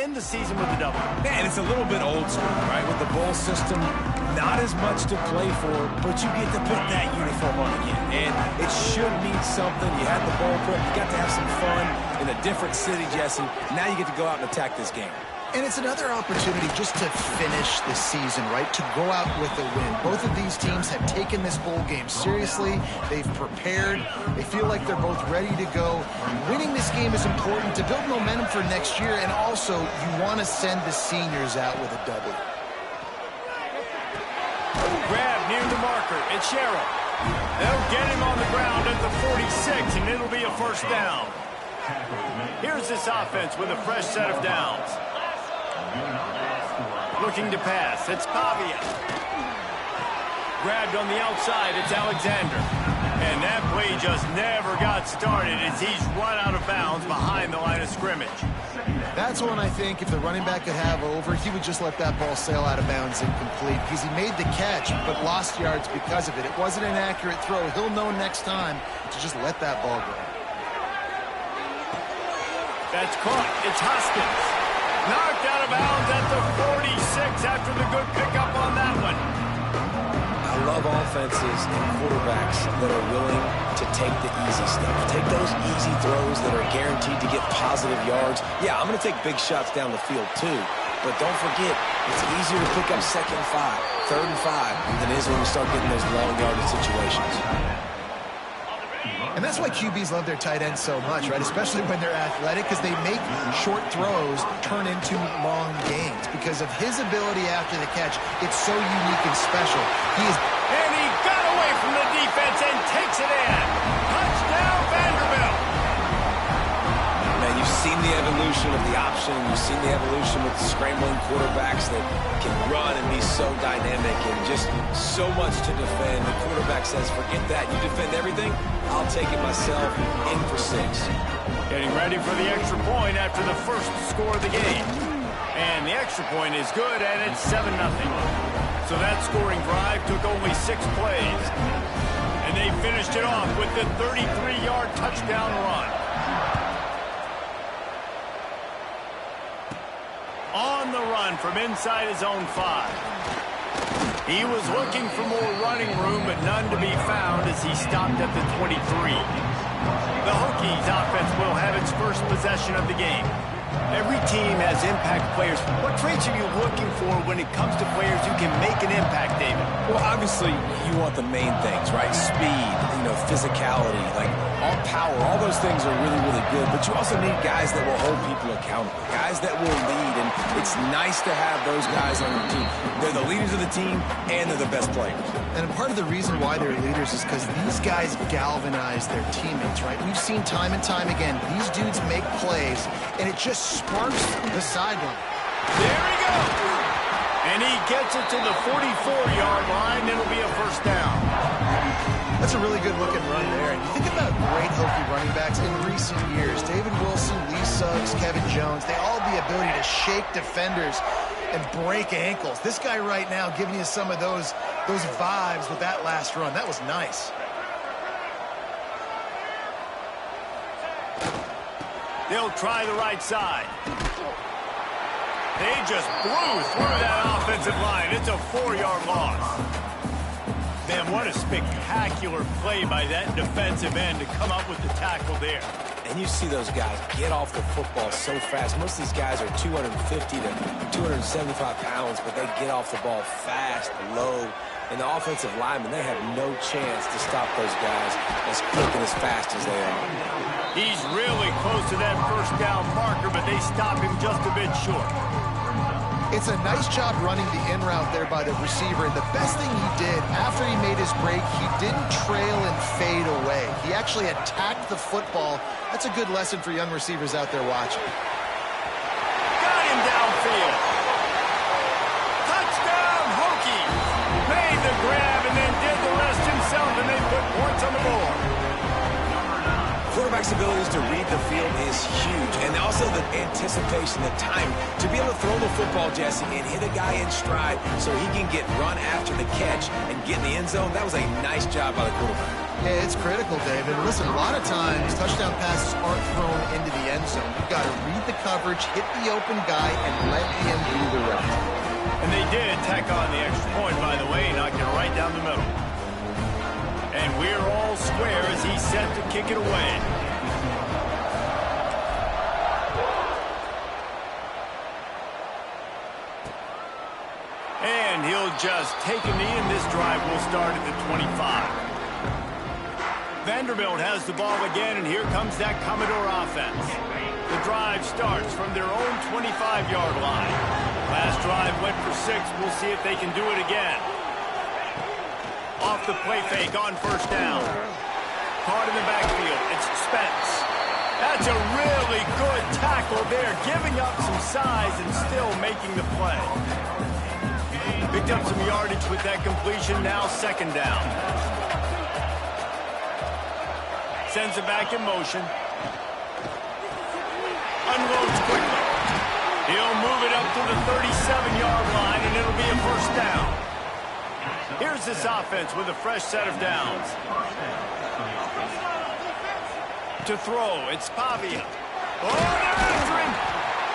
end the season with a double. Man, it's a little bit old school, right? With the bowl system, not as much to play for, but you get to put that uniform on again. And it should mean something. You had the bowl prep. You got to have some fun in a different city, Jesse. Now you get to go out and attack this game. And it's another opportunity just to finish the season, right? To go out with a win. Both of these teams have taken this bowl game seriously. They've prepared. They feel like they're both ready to go. Winning this game is important to build momentum for next year, and also you want to send the seniors out with a W. Grab near the marker. It's Sherrill. They'll get him on the ground at the 46, and it'll be a first down. Here's this offense with a fresh set of downs. Looking to pass. It's Pavia. Grabbed on the outside. It's Alexander. And that play just never got started as he's run out of bounds behind the line of scrimmage. That's one I think if the running back could have over, he would just let that ball sail out of bounds incomplete because he made the catch but lost yards because of it. It wasn't an accurate throw. He'll know next time to just let that ball go. That's caught. It's Hoskins. Knocked out of bounds at the 46 after the good pickup on that one. I love offenses and quarterbacks that are willing to take the easy stuff. Take those easy throws that are guaranteed to get positive yards. Yeah, I'm going to take big shots down the field too. But don't forget, it's easier to pick up 2nd and 5, 3rd and 5 than it is when you start getting those long yardage situations. And that's why QBs love their tight ends so much, right? Especially when they're athletic, because they make short throws turn into long gains. Because of his ability after the catch, it's so unique and special. And he got away from the defense and takes it in. Touchdown, Vanderbilt. Man, you've seen the evolution of the option. You've seen the evolution with the scrambling quarterbacks that can run and be so dynamic and just so much to defend. The quarterback says, forget that. You defend everything, I'll take it myself. In for 6. Getting ready for the extra point after the first score of the game. And the extra point is good, and it's 7-0. So that scoring drive took only 6 plays. And they finished it off with the 33-yard touchdown run. On the run from inside his own 5. He was looking for more running room, but none to be found as he stopped at the 23. The Hokies offense will have its first possession of the game. Every team has impact players. What traits are you looking for when it comes to players who can make an impact, David? Well, obviously, you want the main things, right? Speed, physicality, like all power, all those things are really, really good. But you also need guys that will hold people accountable, guys that will lead. And it's nice to have those guys on your team. They're the leaders of the team, and they're the best players. And part of the reason why they're leaders is because these guys galvanize their teammates, right? We've seen time and time again, these dudes make plays, and it just sparks the sideline. There he goes. And he gets it to the 44-yard line. It'll be a first down. That's a really good-looking run there. And you think about great Hokie running backs in recent years. David Wilson, Lee Suggs, Kevin Jones, they all have the ability to shake defenders and break ankles. This guy right now giving you some of those vibes with that last run. That was nice. They'll try the right side. They just blew through that offensive line. It's a 4-yard loss. Man, what a spectacular play by that defensive end to come up with the tackle there. And you see those guys get off the football so fast. Most of these guys are 250 to 275 pounds, but they get off the ball fast, low. And the offensive linemen, they have no chance to stop those guys as quick and as fast as they are. He's really close to that first down marker, but they stop him just a bit short. It's a nice job running the in route there by the receiver. And the best thing he did after he made his break, he didn't trail and fade away. He actually attacked the football. That's a good lesson for young receivers out there watching. Got him downfield. Touchdown, Hokies. Made the grab and then did the rest himself, and they put points on the board. Quarterback's abilities to read the field is huge, and also the anticipation, the time to be able to throw the football, Jesse, and hit a guy in stride so he can get run after the catch and get in the end zone. That was a nice job by the quarterback. Yeah, it's critical, David. Listen, a lot of times touchdown passes aren't thrown into the end zone. You've got to read the coverage, hit the open guy, and let him do the rest. And they did tack on the extra point, by the way, knocking it right down the middle. And we're all square as he's set to kick it away. And he'll just take a knee, and this drive will start at the 25. Vanderbilt has the ball again, and here comes that Commodore offense. The drive starts from their own 25-yard line. Last drive went for 6. We'll see if they can do it again. Off the play fake on first down. Caught in the backfield. It's Spence. That's a really good tackle there, giving up some size and still making the play. Picked up some yardage with that completion. Now second down. Sends it back in motion. Unloads quickly. He'll move it up to the 37-yard line, and it'll be a first down. Here's this offense with a fresh set of downs. To throw, it's Pavia. Oh, they're after him!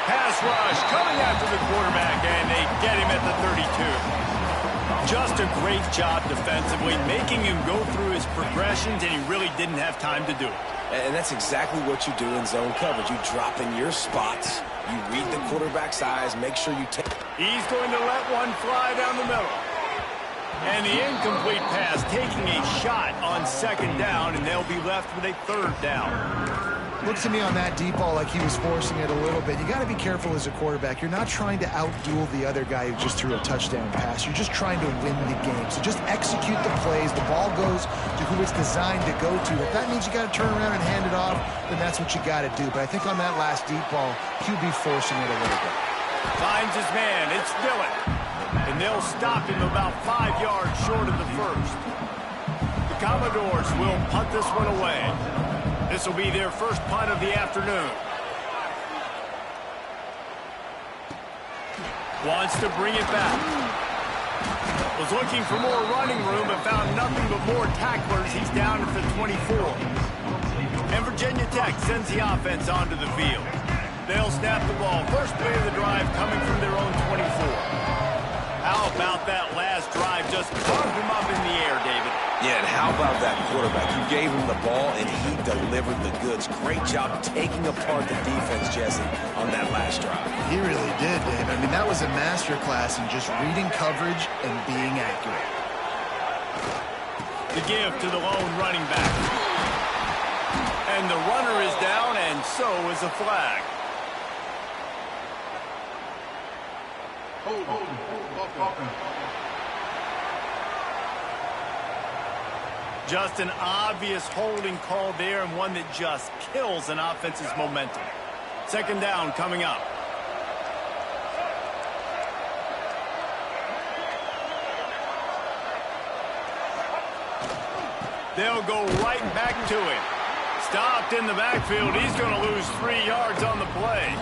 Pass rush coming after the quarterback, and they get him at the 32. Just a great job defensively, making him go through his progressions, and he really didn't have time to do it. And that's exactly what you do in zone coverage. You drop in your spots, you read the quarterback's eyes, make sure you take... He's going to let one fly down the middle. And the incomplete pass taking a shot on second down, and they'll be left with a third down. Looks to me on that deep ball like he was forcing it a little bit. You got to be careful as a quarterback. You're not trying to outduel the other guy who just threw a touchdown pass. You're just trying to win the game. So just execute the plays. The ball goes to who it's designed to go to. If that means you got to turn around and hand it off, then that's what you got to do. But I think on that last deep ball, QB forcing it a little bit. Finds his man. It's Dillon. And they'll stop him about 5 yards short of the first. The Commodores will punt this one away. This will be their first punt of the afternoon. Wants to bring it back. Was looking for more running room but found nothing but more tacklers. He's down at the 24. And Virginia Tech sends the offense onto the field. They'll snap the ball. First play of the drive coming from their own 24. How about that last drive? Just pump him up in the air, David. Yeah, and how about that quarterback? You gave him the ball, and he delivered the goods. Great job taking apart the defense, Jesse, on that last drive. He really did, Dave. I mean, that was a masterclass in just reading coverage and being accurate. The give to the lone running back. And the runner is down, and so is a flag. Just an obvious holding call there, and one that just kills an offense's momentum. Second down coming up. They'll go right back to him. Stopped in the backfield. He's going to lose 3 yards on the play.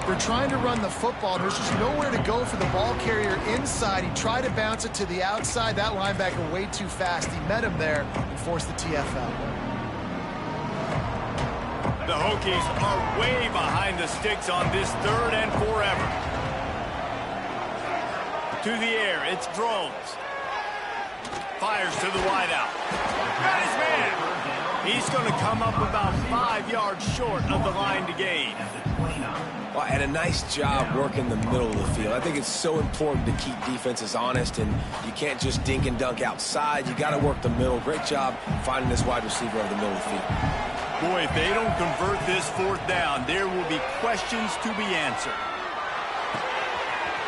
They're trying to run the football. There's just nowhere to go for the ball carrier inside. He tried to bounce it to the outside. That linebacker way too fast. He met him there and forced the TFL. The Hokies are way behind the sticks on this third and forever. To the air, it's Drones. Fires to the wideout. Got his man. He's going to come up about 5 yards short of the line to gain. Well, and a nice job working the middle of the field. I think it's so important to keep defenses honest, and you can't just dink and dunk outside. You got to work the middle. Great job finding this wide receiver over the middle of the field. Boy, if they don't convert this fourth down, there will be questions to be answered.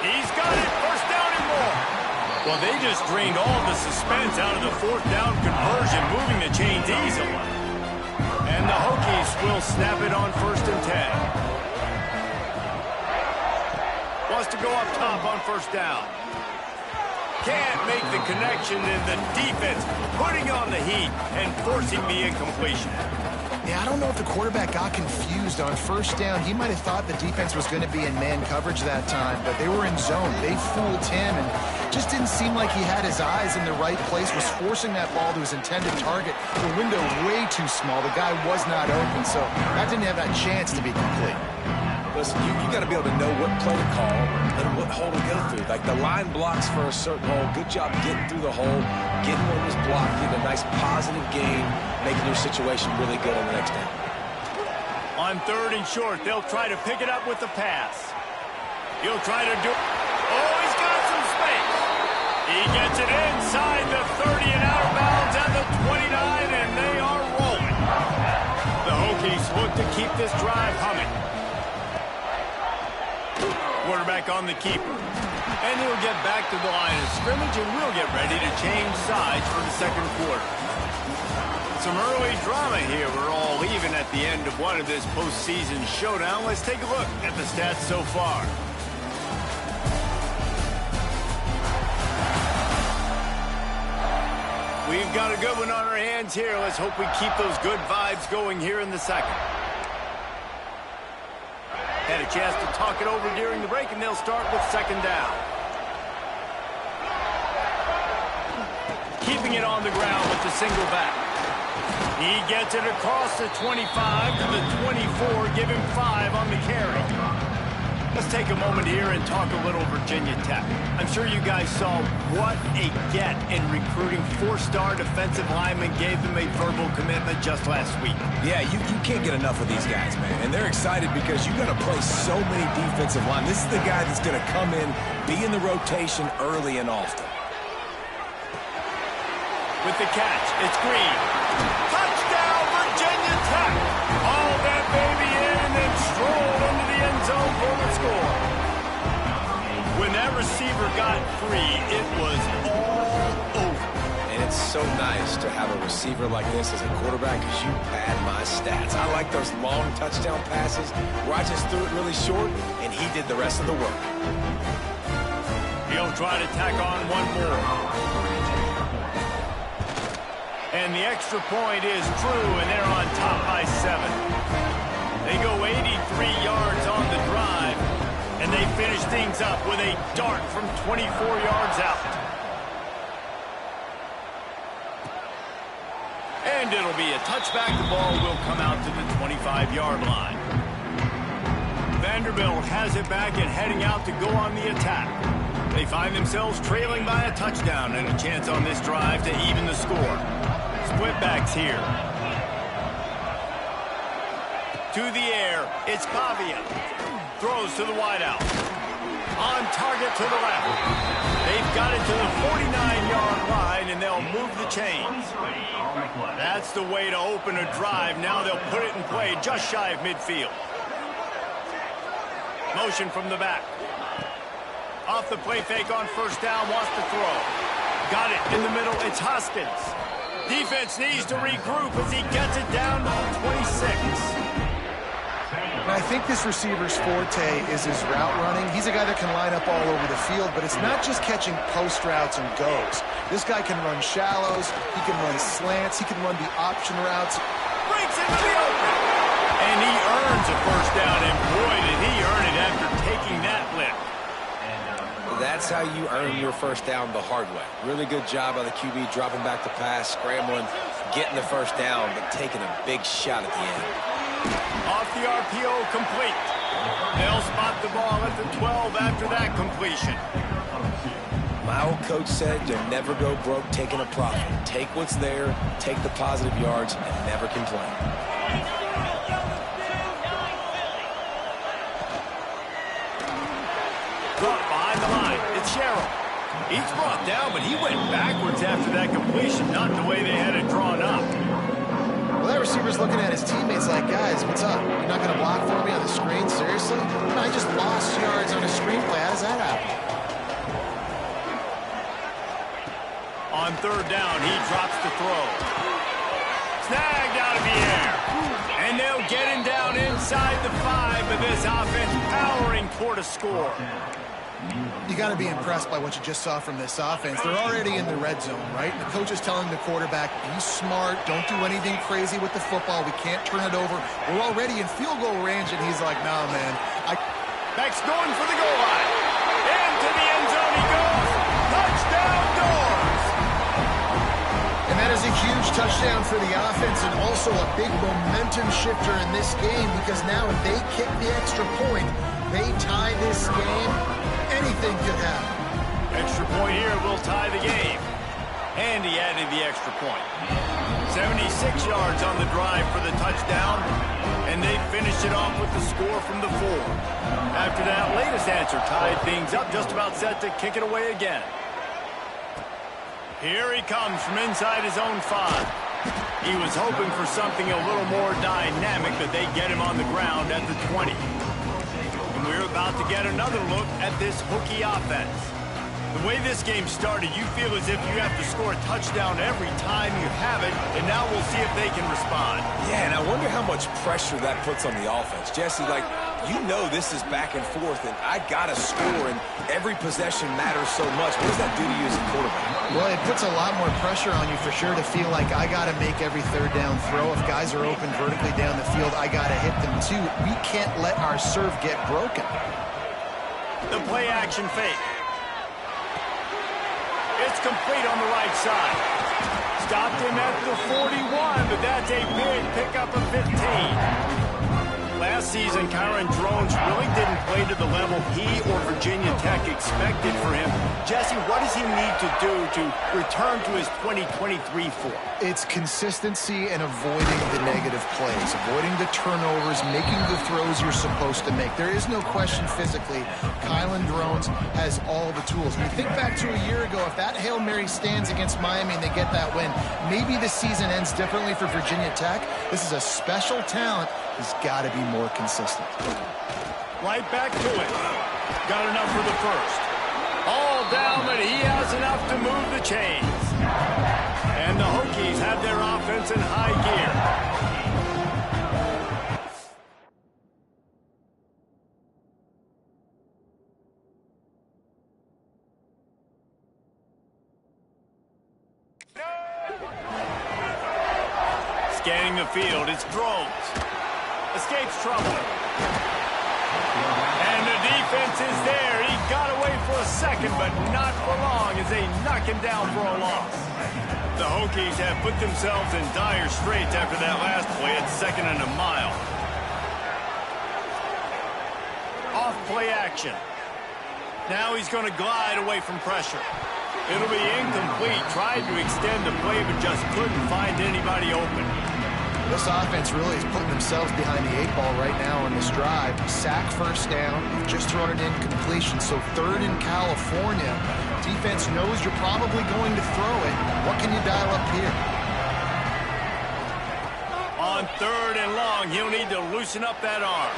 He's got it. First down and more. Well, they just drained all the suspense out of the fourth down conversion, moving the chains easily. And the Hokies will snap it on 1st and 10. Wants to go up top on first down. Can't make the connection, and the defense putting on the heat and forcing the incompletion. Yeah, I don't know if the quarterback got confused on first down. He might have thought the defense was going to be in man coverage that time, but they were in zone. They fooled him and just didn't seem like he had his eyes in the right place, was forcing that ball to his intended target. The window way too small. The guy was not open, so that didn't have that chance to be complete. Listen, you got to be able to know what play to call and what hole to go through. Like the line blocks for a certain hole. Good job getting through the hole, getting what was blocked, getting a nice positive gain, making your situation really good on the next down. On 3rd and short, they'll try to pick it up with the pass. He'll try to do... Oh, he's got some space. He gets it inside the 30 and out of bounds at the 29, and they are rolling. The Hokies look to keep this drive humming. Quarterback on the keeper. And he'll get back to the line of scrimmage, and we'll get ready to change sides for the second quarter. Some early drama here. We're all even at the end of one of this postseason showdown. Let's take a look at the stats so far. We've got a good one on our hands here. Let's hope we keep those good vibes going here in the second. Had a chance to talk it over during the break, and they'll start with second down. Keeping it on the ground with the single back. He gets it across the 25 to the 24, give him 5 on the carry. Let's take a moment here and talk a little Virginia Tech. I'm sure you guys saw what a get in recruiting. 4-star defensive linemen gave them a verbal commitment just last week. Yeah, you can't get enough of these guys, man. And they're excited because you got to play so many defensive line. This is the guy that's going to come in, be in the rotation early and often. With the catch, it's Green. Touchdown, Virginia Tech! All that baby in and then stroll into the end zone for the score. When that receiver got free, it was all over. And it's so nice to have a receiver like this as a quarterback because you pad my stats. I like those long touchdown passes where I just threw it really short and he did the rest of the work. He'll try to tack on one more. And the extra point is true, and they're on top by 7. They go 83 yards on the drive, and they finish things up with a dart from 24 yards out. And it'll be a touchback. The ball will come out to the 25-yard line. Vanderbilt has it back and heading out to go on the attack. They find themselves trailing by a touchdown and a chance on this drive to even the score. Split backs here. To the air, it's Pavia. Throws to the wideout. On target to the left. They've got it to the 49-yard line, and they'll move the chains. That's the way to open a drive. Now they'll put it in play just shy of midfield. Motion from the back. Off the play fake on first down, wants to throw. Got it in the middle, it's Hoskins. Defense needs to regroup as he gets it down to the 26. And I think this receiver's forte is his route running. He's a guy that can line up all over the field, but it's not just catching post routes and goes. This guy can run shallows, he can run slants, he can run the option routes. Breaks into the open. And he earns a first down, and boy, did he earn it after taking that lift. That's how you earn your first down the hard way. Really good job by the QB, dropping back the pass, scrambling, getting the first down, but taking a big shot at the end. Off the RPO, complete. They'll spot the ball at the 12 after that completion. My old coach said you'll never go broke taking a profit. Take what's there, take the positive yards, and never complain. Brought behind the line. It's Sherrill. He's brought down, but he went backwards after that completion, not the way they had it drawn up. Well, that receiver's looking at his teammates like, guys, what's up? You're not going to block for me on the screen? Seriously? I just lost yards on a screenplay. How does that happen? On third down, he drops the throw. Snagged out of the air. And they'll get him down inside the 5, but this offense powering toward a score. You got to be impressed by what you just saw from this offense. They're already in the red zone, right? The coach is telling the quarterback, be smart, don't do anything crazy with the football. We can't turn it over. We're already in field goal range, and he's like, nah, man. Beck's going for the goal line. Into the end zone he goes. Touchdown, Doors! And that is a huge touchdown for the offense and also a big momentum shifter in this game because now if they kick the extra point, they tie this game, anything could happen. Extra point here will tie the game. And he added the extra point. 76 yards on the drive for the touchdown, and they finished it off with the score from the 4. After that latest answer tied things up, just about set to kick it away again. Here he comes from inside his own 5. He was hoping for something a little more dynamic, but they get him on the ground at the 20. And we're about to get another look at this Hokie offense. The way this game started, you feel as if you have to score a touchdown every time you have it, and now we'll see if they can respond. Yeah, and I wonder how much pressure that puts on the offense. Jesse, like, you know this is back and forth, and I got to score, and every possession matters so much. What does that do to you as a quarterback? Well, it puts a lot more pressure on you for sure to feel like I got to make every third down throw. If guys are open vertically down the field, I got to hit them too. We can't let our serve get broken. The play action fake. It's complete on the right side. Stopped him at the 41, but that's a big pickup of 15. Last season, Kyron Drones really didn't play to the level he or Virginia Tech expected for him. Jesse, what does he need to do to return to his 2023 form? It's consistency and avoiding the negative plays, avoiding the turnovers, making the throws you're supposed to make. There is no question physically, Kyron Drones has all the tools. When you think back to a year ago, if that Hail Mary stands against Miami and they get that win, maybe the season ends differently for Virginia Tech. This is a special talent. He's got to be more consistent. Right back to it. Got enough for the first. All down, but he has enough to move the chains. And the Hokies have their offense in high gear. Scanning the field, it's Drones. Escapes trouble. And the defense is there. He got away for a second, but not for long as they knock him down for a loss. The Hokies have put themselves in dire straits after that last play at 2nd and a mile. Off play action. Now he's going to glide away from pressure. It'll be incomplete. Tried to extend the play, but just couldn't find anybody open. This offense really is putting themselves behind the 8 ball right now on this drive. Sack first down, just thrown it in completion. So 3rd in California. Defense knows you're probably going to throw it. What can you dial up here? On 3rd and long, he'll need to loosen up that arm.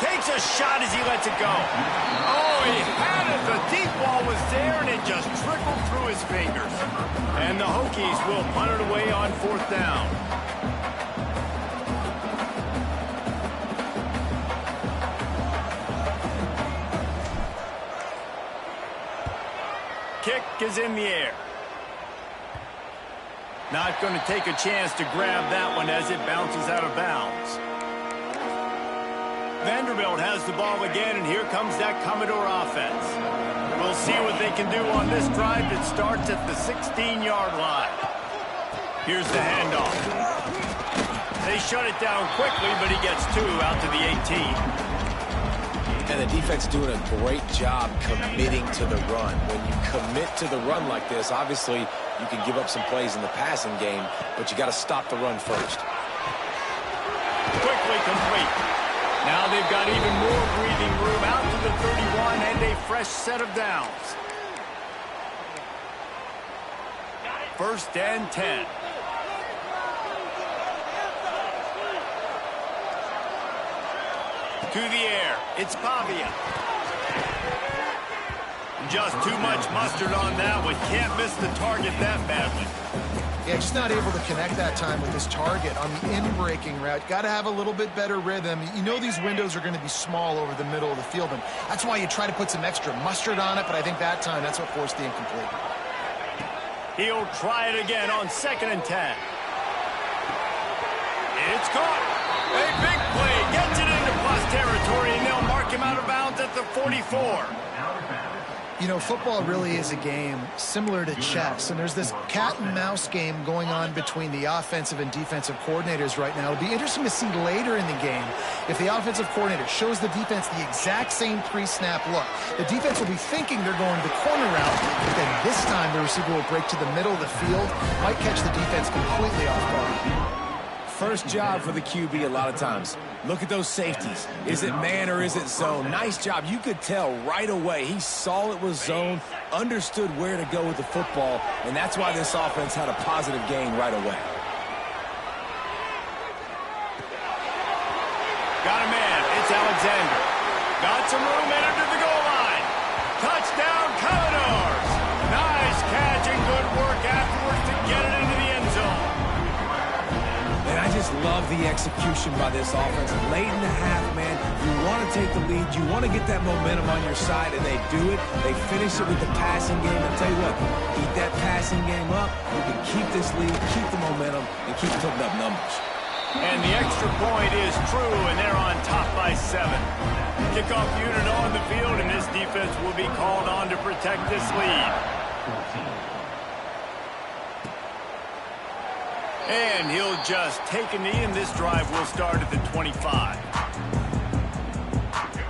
Takes a shot as he lets it go. Oh, he had it. The deep ball was there, and it just trickled through his fingers. And the Hokies will punt it away on 4th down. Kick is in the air. Not going to take a chance to grab that one as it bounces out of bounds. Vanderbilt has the ball again, and here comes that Commodore offense. We'll see what they can do on this drive that starts at the 16-yard line. Here's the handoff. They shut it down quickly, but he gets 2 out to the 18. And the defense doing a great job committing to the run. When you commit to the run like this, obviously you can give up some plays in the passing game, but you got to stop the run first. Quickly complete. Now they've got even more breathing room out to the 31 and a fresh set of downs. 1st and 10. To the air, it's Pavia. Just too much mustard on that one. Can't miss the target that badly. Yeah, just not able to connect that time with his target on the in-breaking route. Got to have a little bit better rhythm. You know these windows are going to be small over the middle of the field, and that's why you try to put some extra mustard on it, but I think that time that's what forced the incomplete. He'll try it again on 2nd and 10. It's caught. A big play. Gets it into plus territory, and they'll mark him out of bounds at the 44. You know, football really is a game similar to chess, and there's this cat-and-mouse game going on between the offensive and defensive coordinators right now. It'll be interesting to see later in the game if the offensive coordinator shows the defense the exact same pre-snap look. The defense will be thinking they're going the corner route, but then this time the receiver will break to the middle of the field, might catch the defense completely off guard. First job for the QB a lot of times. Look at those safeties. Is it man or is it zone? Nice job. You could tell right away. He saw it was zone, understood where to go with the football, and that's why this offense had a positive gain right away. Got a man. It's Alexander. Got some room entered to the goal line. Touchdown, Commodores. Nice catch and good work afterwards to get it into the end zone. And I just love the execution by this offense. Late in the half, man, you want to take the lead. You want to get that momentum on your side, and they do it. They finish it with the passing game. I'll tell you what, keep that passing game up. You can keep this lead, keep the momentum, and keep putting up numbers. And the extra point is true, and they're on top by 7. Kickoff unit on the field, and this defense will be called on to protect this lead. And he'll just take a knee, and this drive will start at the 25.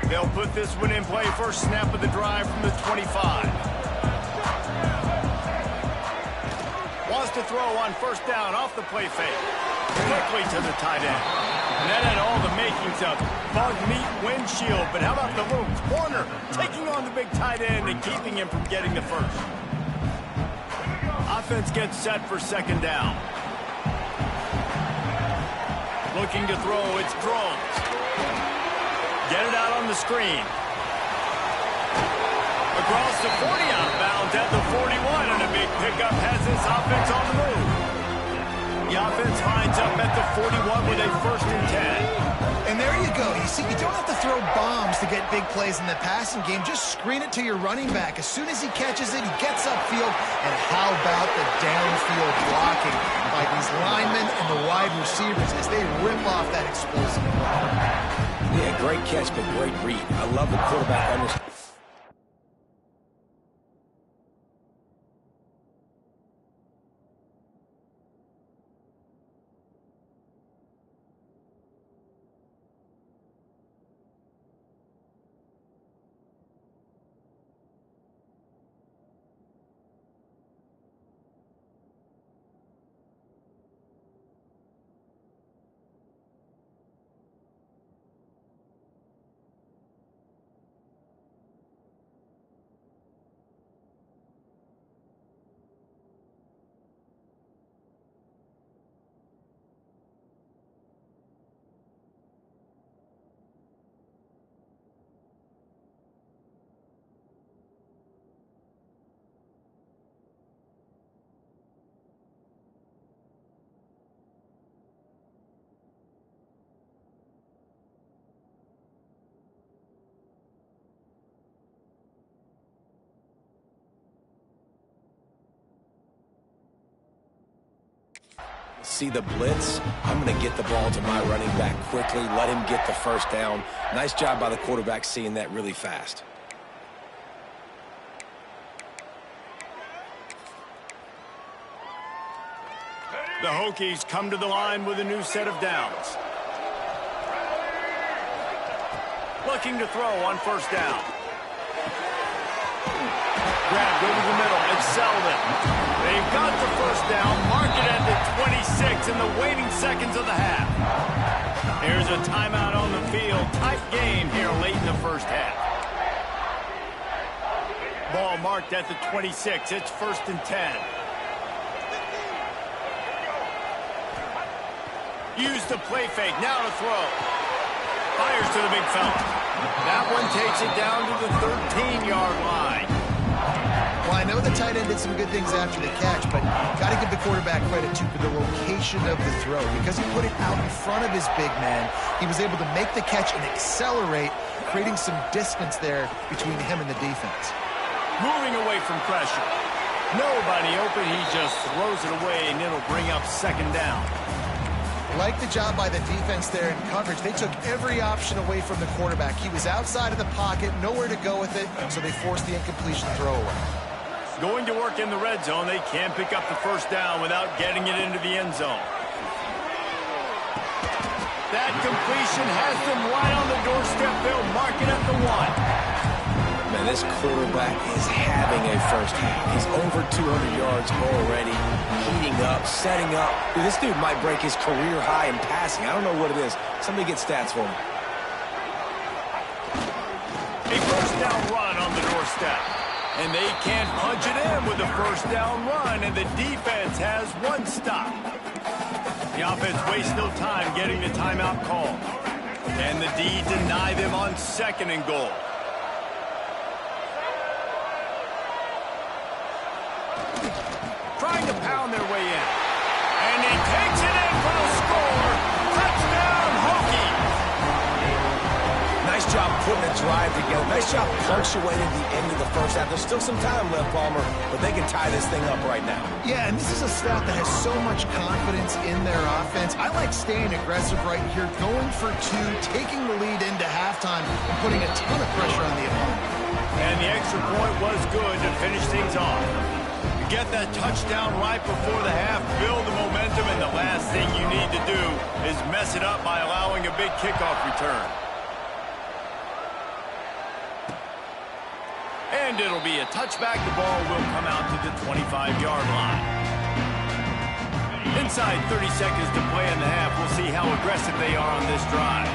They'll put this one in play. First snap of the drive from the 25. Wants to throw on 1st down off the play fake. Quickly to the tight end. And that had all the makings of bug meat windshield. But how about the little corner taking on the big tight end and keeping him from getting the first? Offense gets set for 2nd down. Looking to throw, it's Drones. Get it out on the screen. Across the 40, out of bounds at the 41, and a big pickup has this offense on the move. The offense lines up at the 41 with a 1st and 10. And there you go. You see, you don't have to throw bombs to get big plays in the passing game. Just screen it to your running back. As soon as he catches it, he gets upfield. And how about the downfield blocking by these linemen and the wide receivers as they rip off that explosive ball? Yeah, great catch, but great read. I love the quarterback understanding. See the blitz. I'm going to get the ball to my running back quickly, let him get the 1st down. Nice job by the quarterback seeing that really fast. The Hokies come to the line with a new set of downs. Looking to throw on 1st down. Grabbed over the middle. It's Selden. They've got the 1st down. Mark it at the 26 in the waning seconds of the half. Here's a timeout on the field. Tight game here late in the 1st half. Ball marked at the 26. It's 1st and 10. Use the play fake. Now to throw. Fires to the big fella. That one takes it down to the 13-yard line. Well, I know the tight end did some good things after the catch, but got to give the quarterback credit, too, for the location of the throw. Because he put it out in front of his big man, he was able to make the catch and accelerate, creating some distance there between him and the defense. Moving away from pressure. Nobody open, he just throws it away, and it'll bring up second down. Like the job by the defense there in coverage. They took every option away from the quarterback. He was outside of the pocket, nowhere to go with it, so they forced the incompletion throwaway. Going to work in the red zone. They can't pick up the first down without getting it into the end zone. That completion has them right on the doorstep. They'll mark it at the 1. Man, this quarterback is having a first half. He's over 200 yards already, heating up, setting up. Dude, this dude might break his career high in passing. I don't know what it is. Somebody get stats for him. A first down run on the doorstep. And they can't punch it in with a first down run, and the defense has one stop. The offense wastes no time getting the timeout call. And the D deny them on 2nd and goal. Trying to pound their way in. And he takes it in for the score. Touchdown, Hokies. Nice job putting a drive together. Nice job punctuating the end of the first half. There's still some time left, Palmer, but they can tie this thing up right now. Yeah, and this is a staff that has so much confidence in their offense. I like staying aggressive right here, going for 2, taking the lead into halftime, and putting a ton of pressure on the opponent. And the extra point was good to finish things off. Get that touchdown right before the half, build the momentum, and the last thing you need to do is mess it up by allowing a big kickoff return. And it'll be a touchback. The ball will come out to the 25-yard line. Inside 30 seconds to play in the half. We'll see how aggressive they are on this drive.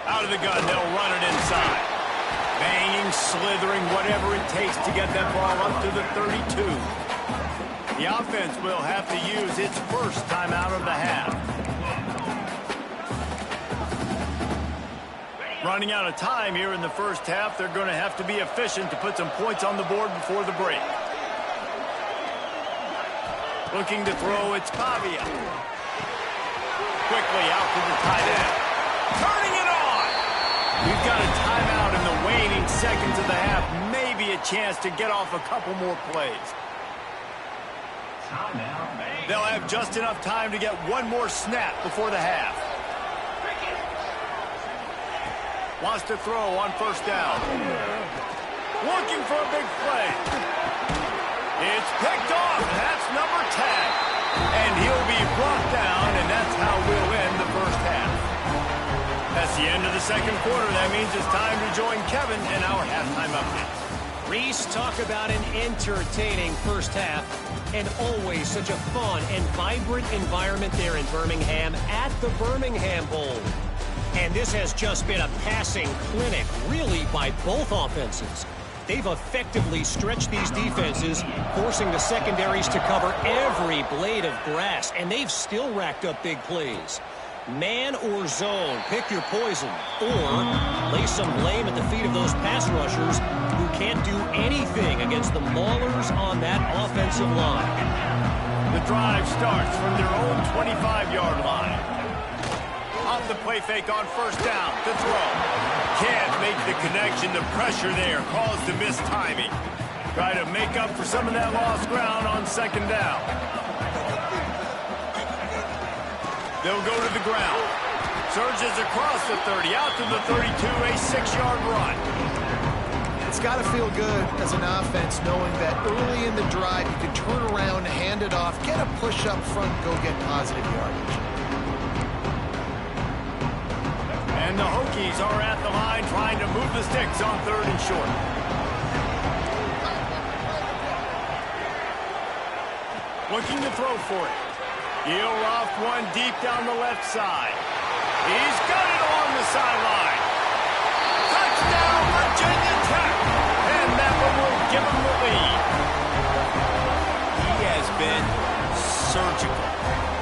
Out of the gun, they'll run it inside. Banging, slithering, whatever it takes to get that ball up to the 32. The offense will have to use its first timeout of the half. Running out of time here in the first half, they're going to have to be efficient to put some points on the board before the break. Looking to throw, it's Pavia. Quickly out to the tight end. Turning it on! We've got a timeout in the waning seconds of the half. Maybe a chance to get off a couple more plays. They'll have just enough time to get one more snap before the half. Wants to throw on first down. Looking for a big play. It's picked off. That's number 10. And he'll be brought down, and that's how we'll end the first half. That's the end of the second quarter. That means it's time to join Kevin in our halftime update. Reese, talk about an entertaining first half, and always such a fun and vibrant environment there in Birmingham at the Birmingham Bowl. And this has just been a passing clinic, really, by both offenses. They've effectively stretched these defenses, forcing the secondaries to cover every blade of grass, and they've still racked up big plays. Man or zone, pick your poison, or lay some blame at the feet of those pass rushers who can't do anything against the maulers on that offensive line. The drive starts from their own 25-yard line. Off the play fake on first down, the throw. Can't make the connection. The pressure there caused the missed timing. Try to make up for some of that lost ground on second down. They'll go to the ground. Surges across the 30, out to the 32, a 6-yard run. It's got to feel good as an offense knowing that early in the drive you can turn around, hand it off, get a push up front, go get positive yardage. And the Hokies are at the line trying to move the sticks on third and short. Looking to throw for it. He'll off one deep down the left side. He's got it along the sideline. Touchdown, Virginia Tech. And that one will give him the lead. He has been surgical.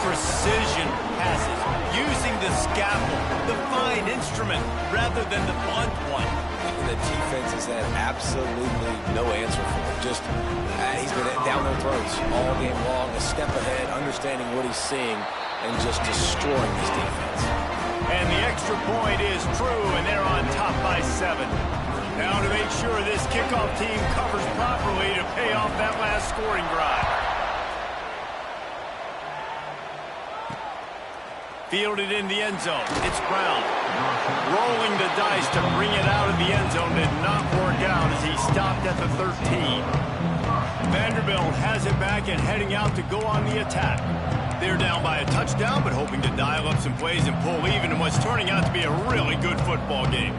Precision passes. Using the scaffold, the fine instrument, rather than the blunt one. and the defense has had absolutely no answer for him. Just, he's been down their throats all game long, a step ahead, understanding what he's seeing, and just destroying this defense. And the extra point is true, and they're on top by 7. Now to make sure this kickoff team covers properly to pay off that last scoring drive. Fielded in the end zone. It's Brown. Rolling the dice to bring it out of the end zone did not work out as he stopped at the 13. Vanderbilt has it back and heading out to go on the attack. They're down by a touchdown, but hoping to dial up some plays and pull even in what's turning out to be a really good football game.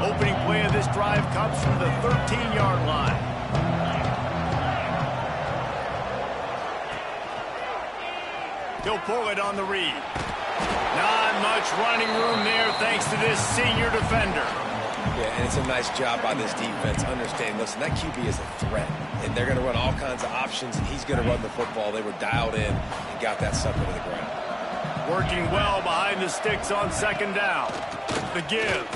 Opening play of this drive comes from the 13-yard line. He'll pull it on the read. Not much running room there thanks to this senior defender. Yeah, and it's a nice job by this defense understanding, listen, that QB is a threat, and they're going to run all kinds of options, and he's going to run the football. They were dialed in and got that sucker to the ground. Working well behind the sticks on second down. The give.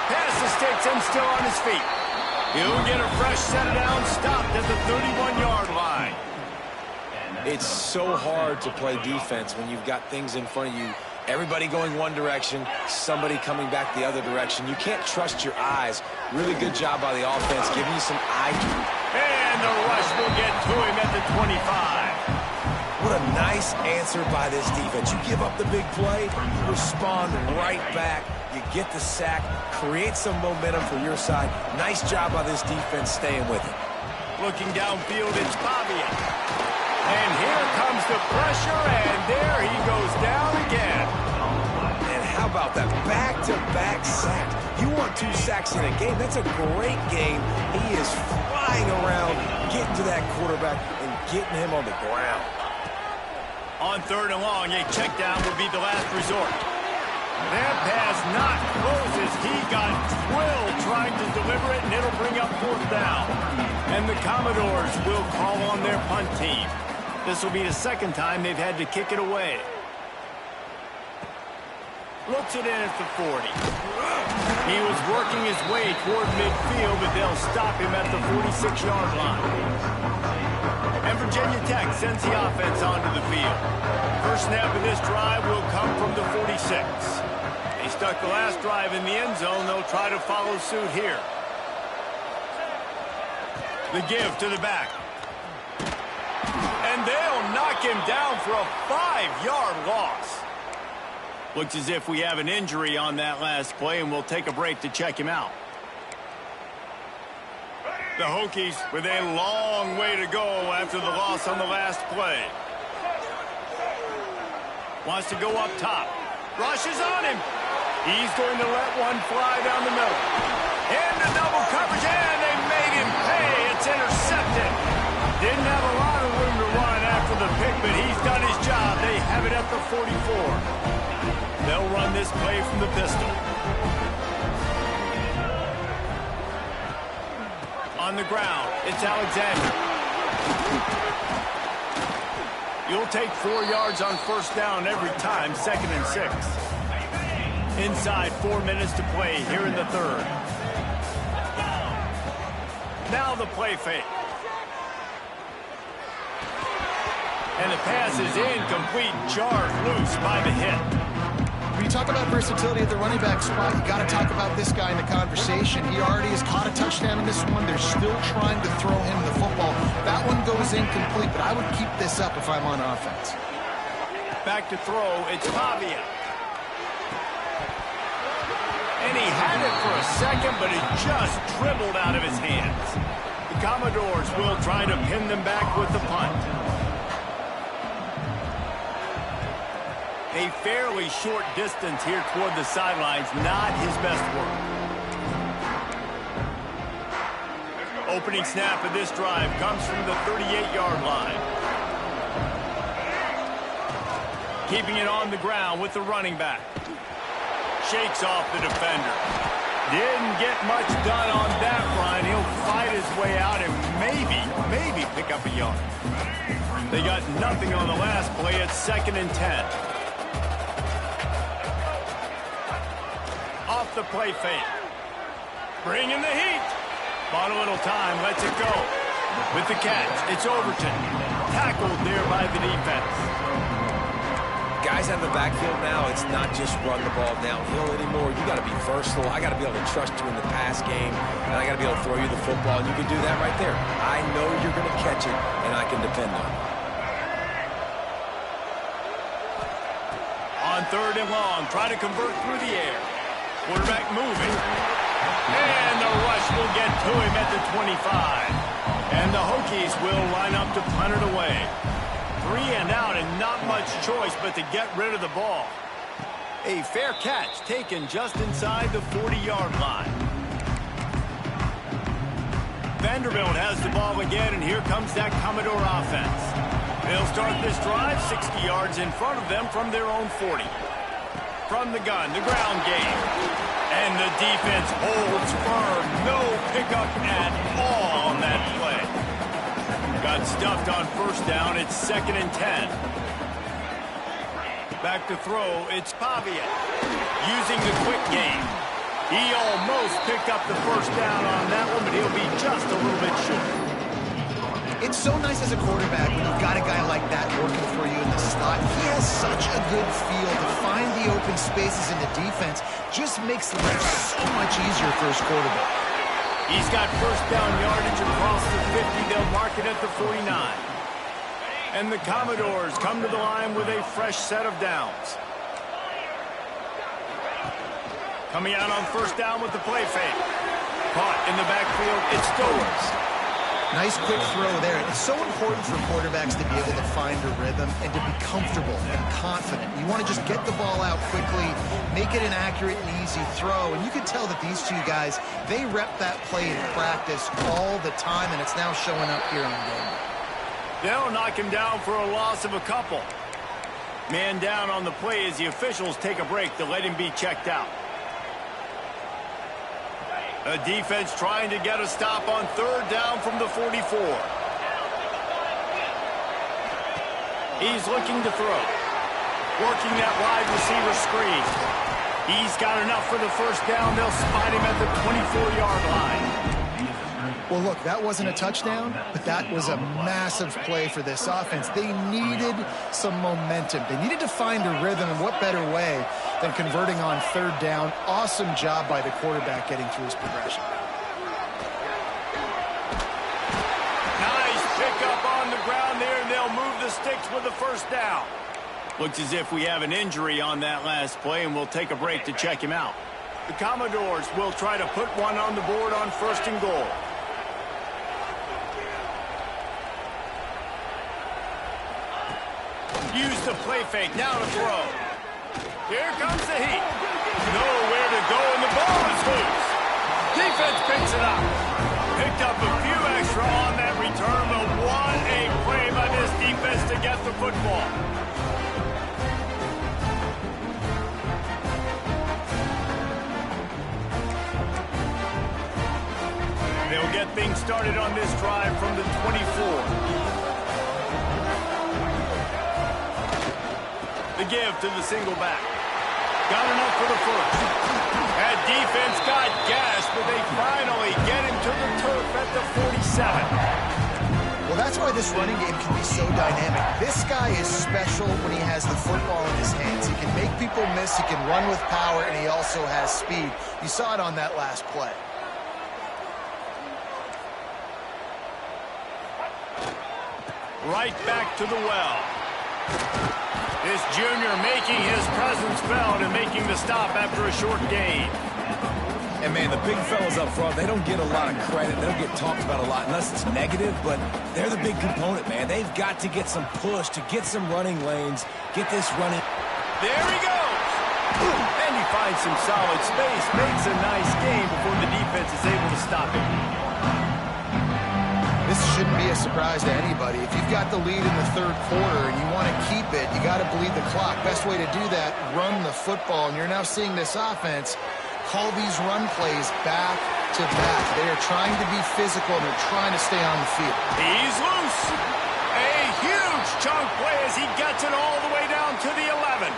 Past the sticks and still on his feet. He'll get a fresh set down, stopped at the 31-yard line. It's so hard to play defense when you've got things in front of you. Everybody going one direction, somebody coming back the other direction. You can't trust your eyes. Really good job by the offense, giving you some eye. And the rush will get to him at the 25. What a nice answer by this defense. You give up the big play, you respond right back. You get the sack, create some momentum for your side. Nice job by this defense staying with it. Looking downfield, it's Bobby. And here comes the pressure, and there he goes down again. And how about that back-to-back sack? You want 2 sacks in a game. That's a great game. He is flying around, getting to that quarterback and getting him on the ground. On 3rd and long, a check down would be the last resort. That pass not close as he got drilled trying to deliver it, and it'll bring up 4th down. And the Commodores will call on their punt team. This will be the 2nd time they've had to kick it away. Looks it in at the 40. He was working his way toward midfield, but they'll stop him at the 46-yard line. And Virginia Tech sends the offense onto the field. First snap of this drive will come from the 46. They stuck the last drive in the end zone. They'll try to follow suit here. The give to the back. And they'll knock him down for a 5-yard loss. Looks as if we have an injury on that last play, and we'll take a break to check him out. The Hokies with a long way to go after the loss on the last play. Wants to go up top. Rushes on him. He's going to let one fly down the middle. Into double coverage, and they made him pay. It's intercepted. Didn't have a lot of room to run after the pick, but he's done his job. They have it at the 44. They'll run this play from the pistol. On the ground, it's Alexander. You'll take 4 yards on 1st down every time, 2nd and 6. Inside 4 minutes to play here in the 3rd. Now the play fake. And the pass is incomplete, jarred loose by the hit. When you talk about versatility at the running back spot, you got to talk about this guy in the conversation. He already has caught a touchdown in this one. They're still trying to throw him the football. That one goes incomplete, but I would keep this up if I'm on offense. Back to throw, it's Pavia. And he had it for a second, but it just dribbled out of his hands. The Commodores will try to pin them back with the punt. A fairly short distance here toward the sidelines, not his best work. Opening snap of this drive comes from the 38-yard line. Keeping it on the ground with the running back. Shakes off the defender. Didn't get much done on that run. He'll fight his way out and maybe pick up a yard. They got nothing on the last play. It's 2nd and 10. Off the play fake. Bringing the heat. Bought a little time, lets it go. With the catch, it's Overton. Tackled there by the defense. Guys out of the backfield now, it's not just run the ball downhill anymore. You got to be versatile. I got to be able to trust you in the pass game, and I got to be able to throw you the football, and you can do that right there. I know you're going to catch it, and I can depend on it. On 3rd and long, try to convert through the air. Quarterback moving. And the rush will get to him at the 25. And the Hokies will line up to punt it away. 3 and out and not much choice but to get rid of the ball. A fair catch taken just inside the 40-yard line. Vanderbilt has the ball again, and here comes that Commodore offense. They'll start this drive 60 yards in front of them from their own 40. From the gun, the ground game. And the defense holds firm. No pickup at all on that play. Got stuffed on 1st down. It's 2nd and 10. Back to throw. It's Pavia using the quick game. He almost picked up the 1st down on that one, but he'll be just a little bit short. It's so nice as a quarterback when you've got a guy like that working for you in the slot. He has such a good feel to find the open spaces in the defense. Just makes life so much easier for his quarterback. He's got 1st down yardage across the 50. They'll mark it at the 49. And the Commodores come to the line with a fresh set of downs. Coming out on 1st down with the play fake. Caught in the backfield. It's Stowers. Nice quick throw there. It's so important for quarterbacks to be able to find a rhythm and to be comfortable and confident. You want to just get the ball out quickly, make it an accurate and easy throw. And you can tell that these two guys, they rep that play in practice all the time, and it's now showing up here in the game. They'll knock him down for a loss of a couple. Man down on the play as the officials take a break to let him be checked out. A defense trying to get a stop on 3rd down from the 44. He's looking to throw. Working that wide receiver screen. He's got enough for the 1st down. They'll spot him at the 24-yard line. Well, look, that wasn't a touchdown, but that was a massive play for this offense. They needed some momentum. They needed to find a rhythm, and what better way than converting on 3rd down. Awesome job by the quarterback getting through his progression. Nice pickup on the ground there, and they'll move the sticks with the 1st down. Looks as if we have an injury on that last play, and we'll take a break to check him out. The Commodores will try to put one on the board on 1st and goal. Use the play fake, now to throw. Here comes the heat. Nowhere to go, and the ball is loose. Defense picks it up. Picked up a few extra on that return, but what a play by this defense to get the football. They'll get things started on this drive from the 24. The give to the single back. Got enough for the 1st. That defense got gashed, but they finally get him to the turf at the 47. Well, that's why this running game can be so dynamic. This guy is special when he has the football in his hands. He can make people miss, he can run with power, and he also has speed. You saw it on that last play. Right back to the well. This junior making his presence felt and making the stop after a short gain. And, man, the big fellas up front, they don't get a lot of credit. They don't get talked about a lot unless it's negative, but they're the big component, man. They've got to get some push, to get some running lanes, get this running. There he goes. And he finds some solid space, makes a nice game before the defense is able to stop him. This shouldn't be a surprise to anybody. If you've got the lead in the 3rd quarter and you want to keep it, you got to bleed the clock. Best way to do that, run the football. And you're now seeing this offense call these run plays back to back. They are trying to be physical, and they're trying to stay on the field. He's loose. A huge chunk play as he gets it all the way down to the 11.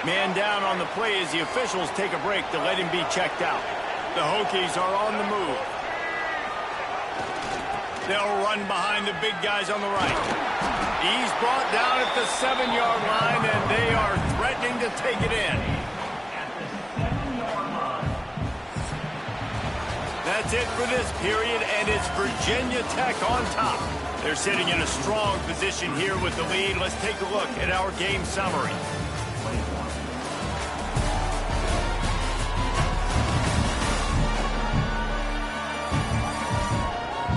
Man down on the play as the officials take a break to let him be checked out. The Hokies are on the move. They'll run behind the big guys on the right. He's brought down at the 7-yard line, and they are threatening to take it in. That's it for this period, and it's Virginia Tech on top. They're sitting in a strong position here with the lead. Let's take a look at our game summary.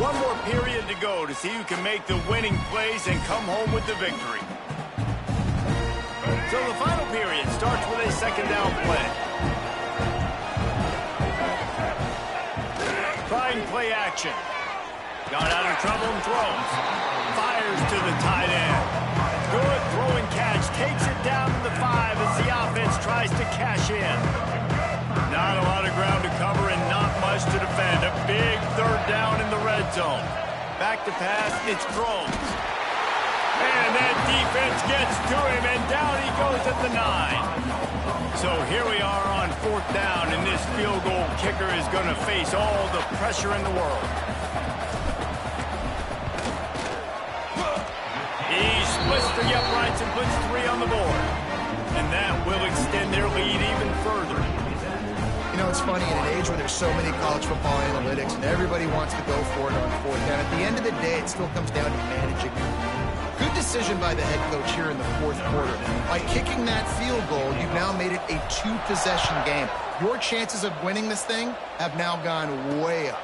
One more period to go to see who can make the winning plays and come home with the victory. So the final period starts with a second down play. Trying play action. Got out of trouble and throws. Fires to the tight end. Good throwing catch. Takes it down to the 5 as the offense tries to cash in. Not a lot of ground to cover and not much to defend. A big third down in the red zone. Back to pass. It's Groves. And that defense gets to him, and down he goes at the 9. So here we are on 4th down, and this field goal kicker is going to face all the pressure in the world. He splits the uprights and puts 3 on the board. And that will extend their lead even further. You know, it's funny, in an age where there's so many college football analytics and everybody wants to go for it on 4th down, at the end of the day, it still comes down to managing. Good decision by the head coach here in the 4th quarter. By kicking that field goal, you've now made it a 2-possession game. Your chances of winning this thing have now gone way up.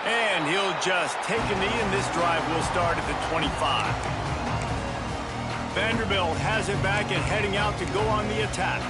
And he'll just take a knee, and this drive will start at the 25. Vanderbilt has it back and heading out to go on the attack.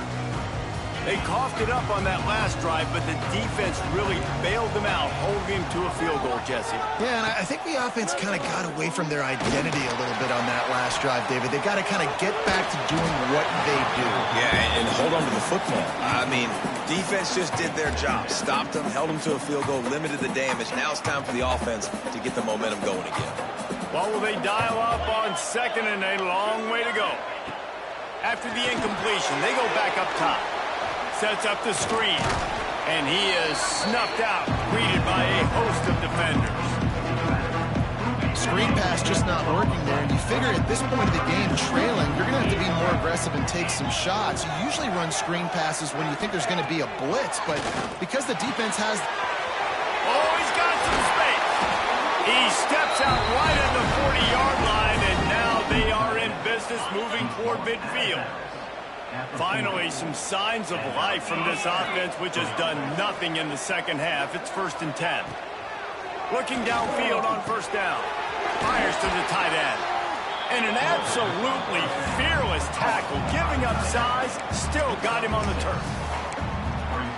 They coughed it up on that last drive, but the defense really bailed them out, holding him to a field goal, Jesse. Yeah, and I think the offense kind of got away from their identity a little bit on that last drive, David. They got to kind of get back to doing what they do. Yeah, and hold on to the football. I mean, defense just did their job. Stopped them, held them to a field goal, limited the damage. Now it's time for the offense to get the momentum going again. Well, will they dial up on 2nd and a long way to go? After the incompletion, they go back up top. Sets up the screen, and he is snuffed out, greeted by a host of defenders. Screen pass just not working there, and you figure at this point of the game, trailing, you're going to have to be more aggressive and take some shots. You usually run screen passes when you think there's going to be a blitz, but because the defense has... Oh, he's got some space. He steps out right at the 40-yard line, and now they are in business moving toward midfield. Finally, some signs of life from this offense, which has done nothing in the second half. It's 1st and 10. Looking downfield on 1st down. Fires to the tight end. And an absolutely fearless tackle, giving up size, still got him on the turf.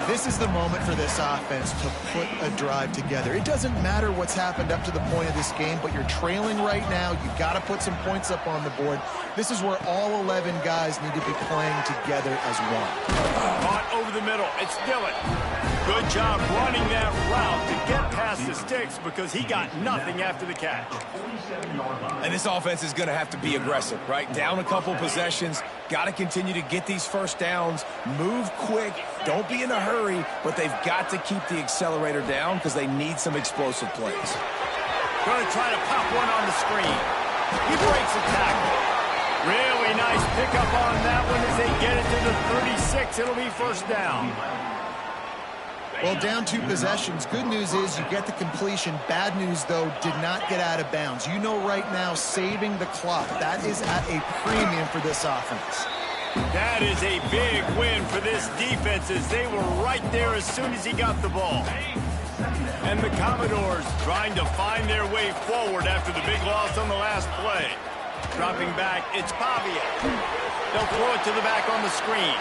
This is the moment for this offense to put a drive together. It doesn't matter what's happened up to the point of this game, but you're trailing right now. You've got to put some points up on the board. This is where all 11 guys need to be playing together as one. Caught over the middle. It's Dillon. Good job running that route to get past the sticks because he got nothing after the catch. And this offense is going to have to be aggressive, right? Down a couple possessions. Got to continue to get these 1st downs. Move quick. Don't be in a hurry, but they've got to keep the accelerator down because they need some explosive plays. Going to try to pop one on the screen. He breaks a tackle. Really nice pickup on that one as they get it to the 36. It'll be 1st down. Well, down 2 possessions. Good news is you get the completion. Bad news, though, did not get out of bounds. You know right now, saving the clock. That is at a premium for this offense. That is a big win for this defense as they were right there as soon as he got the ball. And the Commodores trying to find their way forward after the big loss on the last play. Dropping back, it's Pavia. They'll throw it to the back on the screen.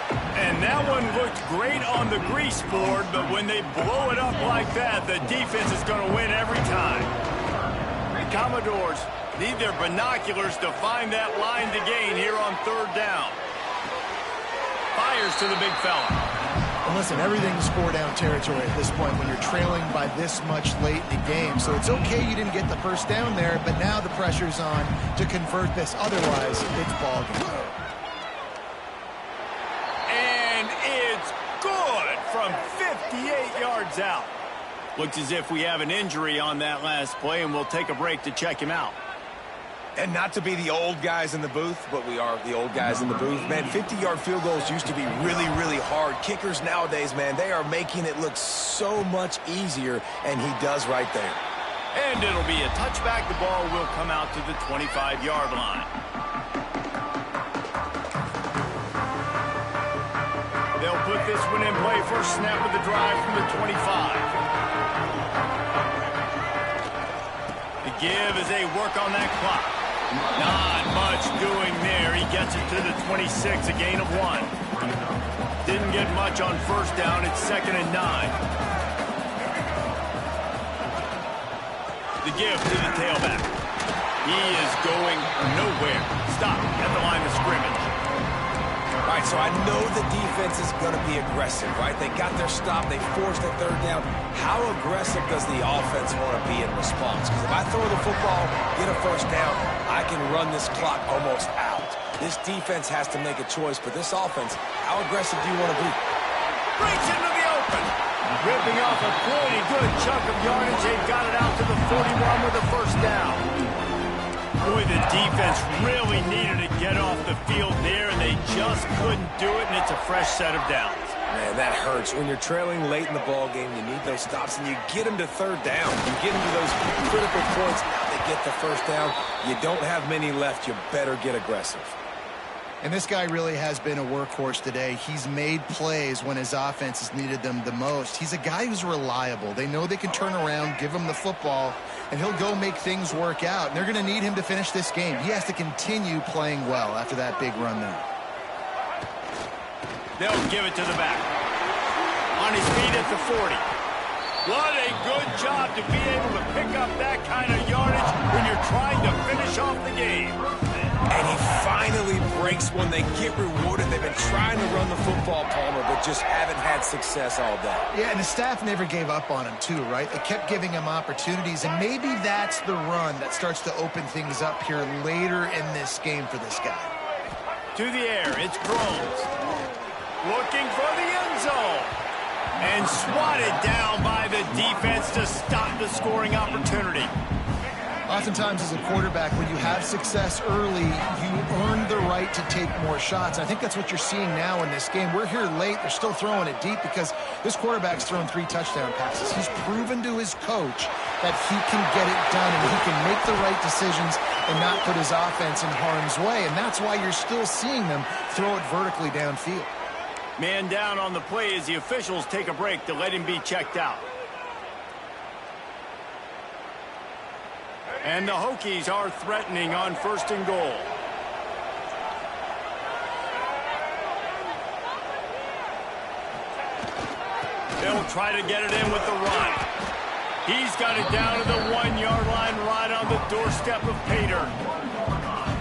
And that one looked great on the grease board, but when they blow it up like that, the defense is going to win every time. The Commodores need their binoculars to find that line to gain here on 3rd down. Fires to the big fella. And listen, everything's 4-down territory at this point when you're trailing by this much late in the game. So it's okay you didn't get the 1st down there, but now the pressure's on to convert this. Otherwise, it's ball game. And it's good from 58 yards out. Looks as if we have an injury on that last play, and we'll take a break to check him out. And not to be the old guys in the booth, but we are the old guys in the booth. Man, 50-yard field goals used to be really, really hard. Kickers nowadays, man, they are making it look so much easier, and he does right there. And it'll be a touchback. The ball will come out to the 25-yard line. They'll put this one in play. First snap of the drive from the 25. The give as they work on that clock. Not much doing there. He gets it to the 26, a gain of 1. Didn't get much on first down. It's 2nd and 9. The give to the tailback. He is going nowhere. Stop at the line of scrimmage. All right, so I know the defense is going to be aggressive, right? They got their stop. They forced a third down. How aggressive does the offense want to be in response? Because if I throw the football, get a first down, I can run this clock almost out. This defense has to make a choice, but this offense, how aggressive do you want to be? Breaks into the open. Ripping off a pretty good chunk of yardage. They've got it out to the 41 with a first down. Boy, the defense really needed to get off the field there, and they just couldn't do it, and it's a fresh set of downs. Man, that hurts. When you're trailing late in the ball game, you need those stops, and you get them to third down. You get them to those critical points. Now they get the first down. You don't have many left. You better get aggressive. And this guy really has been a workhorse today. He's made plays when his offense has needed them the most. He's a guy who's reliable. They know they can turn around, give him the football, and he'll go make things work out. And they're going to need him to finish this game. He has to continue playing well after that big run there. They'll give it to the back. On his feet at the 40. What a good job to be able to pick up that kind of yardage when you're trying to finish off the game. And he finally breaks one. They get rewarded. They've been trying to run the football, Palmer, but just haven't had success all day. Yeah, and the staff never gave up on him, too, right? They kept giving him opportunities, and maybe that's the run that starts to open things up here later in this game for this guy. To the air, it's Groves. Looking for the end zone. And swatted down by the defense to stop the scoring opportunity. Oftentimes as a quarterback, when you have success early, you earn the right to take more shots. I think that's what you're seeing now in this game. We're here late. They're still throwing it deep because this quarterback's thrown 3 touchdown passes. He's proven to his coach that he can get it done and he can make the right decisions and not put his offense in harm's way. And that's why you're still seeing them throw it vertically downfield. Man down on the play as the officials take a break to let him be checked out. And the Hokies are threatening on 1st and goal. They'll try to get it in with the run. He's got it down to the 1-yard line right on the doorstep of Pater.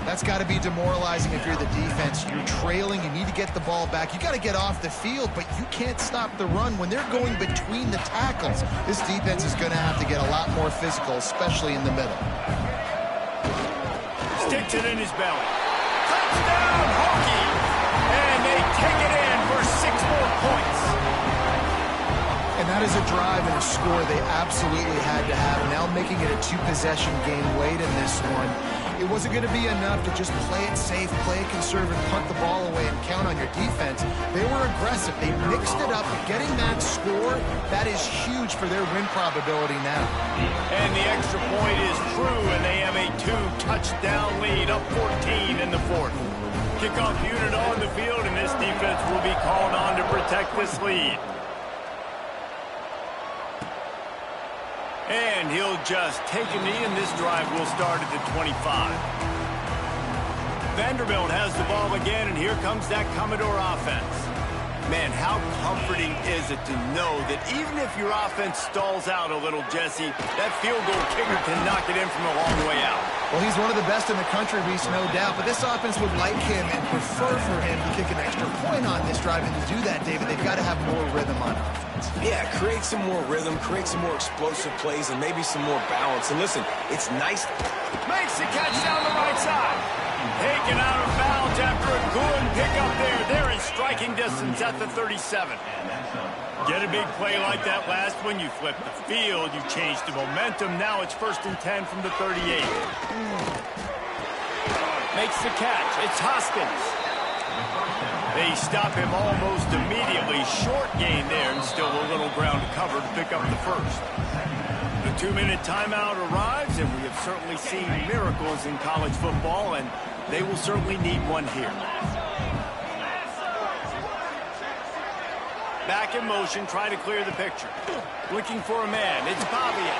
That's got to be demoralizing if you're the defense. You're trailing. You need to get the ball back. You got to get off the field, but you can't stop the run. When they're going between the tackles, this defense is going to have to get a lot more physical, especially in the middle. Sticks it in his belly. Touchdown, Hokies! And they take it in for 6 more points. And that is a drive and a score they absolutely had to have. Now making it a 2-possession game late in this one. It wasn't going to be enough to just play it safe, play it conservative, punt the ball away, and count on your defense. They were aggressive. They mixed it up. Getting that score, that is huge for their win probability now. And the extra point is true, and they have a 2-touchdown lead, up 14 in the 4th. Kickoff unit on the field, and this defense will be called on to protect this lead. And he'll just take a knee, and this drive will start at the 25. Vanderbilt has the ball again, and here comes that Commodore offense. Man, how comforting is it to know that even if your offense stalls out a little, Jesse, that field goal kicker can knock it in from a long way out. Well, he's one of the best in the country, Reese, no doubt. But this offense would like him and prefer for him to kick an extra point on this drive. And to do that, David, they've got to have more rhythm on offense. Yeah, create some more rhythm, create some more explosive plays, and maybe some more balance. And listen, it's nice. Makes the catch down the right side. Taken out of bounds after a good pickup there. There is within striking distance at the 37. Get a big play like that last one, you flip the field, you change the momentum. Now it's 1st and 10 from the 38. Makes the catch. It's Hoskins. They stop him almost immediately. Short gain there, and still a little ground to cover to pick up the first. The 2-minute timeout arrives, and we have certainly seen miracles in college football, and they will certainly need one here. Back in motion, try to clear the picture. Looking for a man. It's Pavia.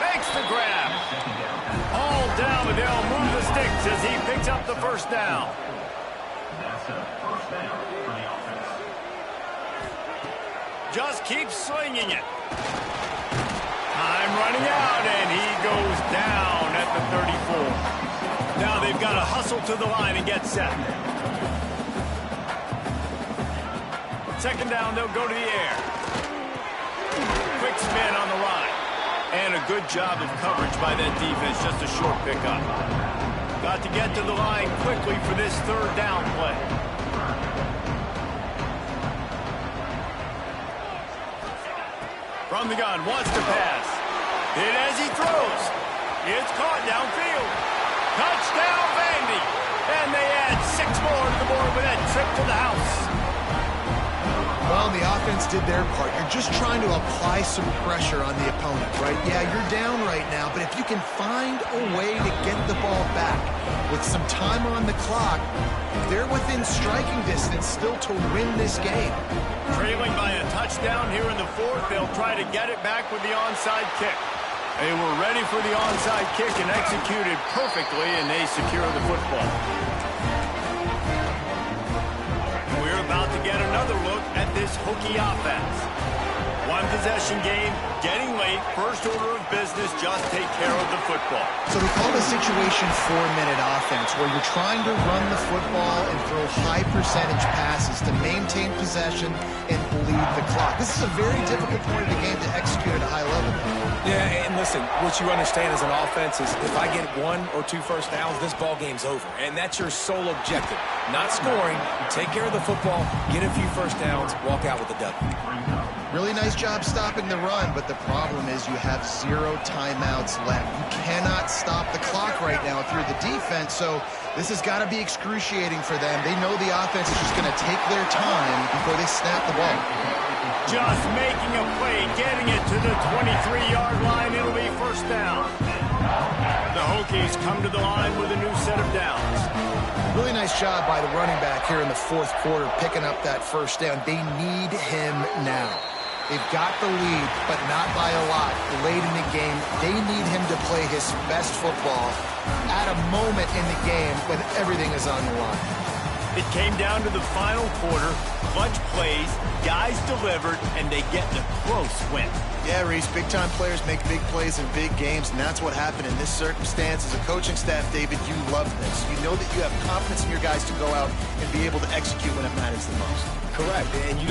Makes the grab. All down, but they'll move the sticks as he picks up the first down. Just keeps swinging it. Time running out, and he goes down at the 34. Now they've got to hustle to the line and get set. Second down, they'll go to the air. Quick spin on the line. And a good job of coverage by that defense, just a short pickup. Got to get to the line quickly for this 3rd down play. From the gun, wants to pass. Hit as he throws. It's caught downfield. Touchdown, Vandy. And they add 6 more to the board with that trip to the house. Well, the offense did their part. You're just trying to apply some pressure on the opponent, right? Yeah, you're down right now, but if you can find a way to get the ball back with some time on the clock, they're within striking distance still to win this game. Trailing by a touchdown here in the 4th, they'll try to get it back with the onside kick. They were ready for the onside kick and executed perfectly, and they secure the football. We're about to get another look at this Hokie offense. One possession game, getting late, first order of business, just take care of the football. So we call it a situation 4-minute offense where you're trying to run the football and throw high percentage passes to maintain possession and bleed the clock. This is a very difficult point of the game to execute at a high level. Yeah, and listen, what you understand as an offense is if I get 1 or 2 first downs, this ball game's over. And that's your sole objective. Not scoring, take care of the football, get a few first downs, walk out with a W. Really nice job stopping the run, but the problem is you have 0 timeouts left. You cannot stop the clock right now if you're the defense, so this has got to be excruciating for them. They know the offense is just going to take their time before they snap the ball. Just making a play, getting it to the 23-yard line. It'll be first down. The Hokies come to the line with a new set of downs. Really nice job by the running back here in the 4th quarter, picking up that first down. They need him now. They've got the lead, but not by a lot. Late in the game, they need him to play his best football at a moment in the game when everything is on the line. It came down to the final quarter. Clutch plays, guys delivered, and they get the close win. Yeah, Reese, big-time players make big plays in big games, and that's what happened in this circumstance. As a coaching staff, David, you love this. You know that you have confidence in your guys to go out and be able to execute when it matters the most. Correct, and you